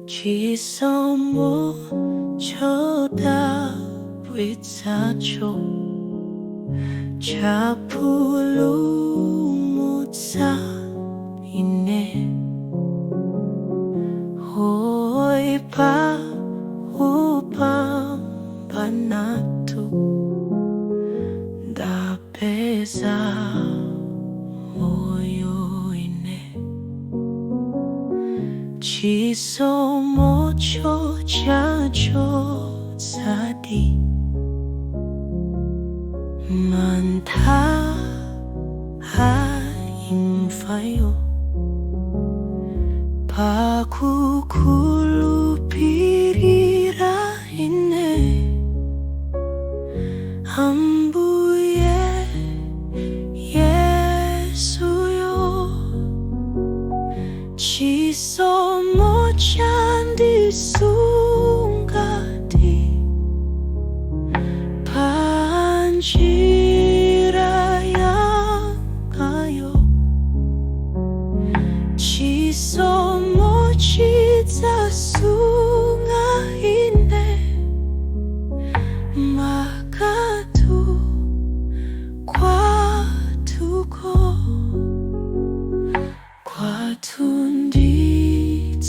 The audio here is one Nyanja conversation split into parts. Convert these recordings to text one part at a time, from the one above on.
Chỉ sau một chỗ đã biết xa chỗ Chapulu một xa ine Hoi pa upang panatu Da pesa moyo ine Chỉ sau một chỗ cha chỗ xa đi Man tha haing fayo Pa kukulu pirira ine Ambuye Yesuyo Chỉ so một chandi sungati Panjiraya kayo Chỉ so một chita sunga ine Makatu kwatuko Kwatundi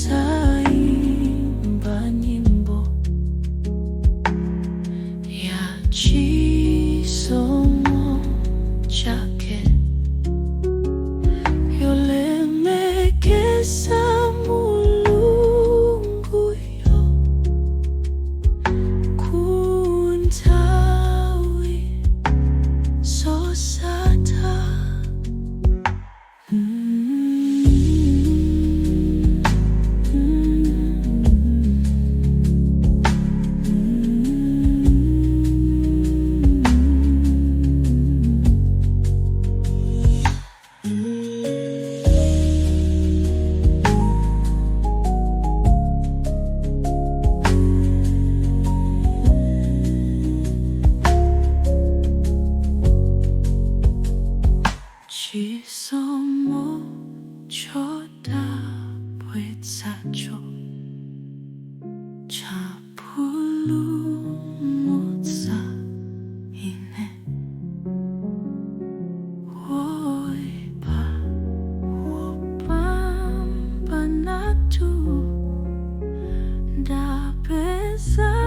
taimba nyimbo ya chisomo chake yolemekesa mulungu yo kuntawi sosata Chỉ sau một chỗ đã biết xa chỗ Chapulu một xa ine Hoi pa upang panatu Da pesa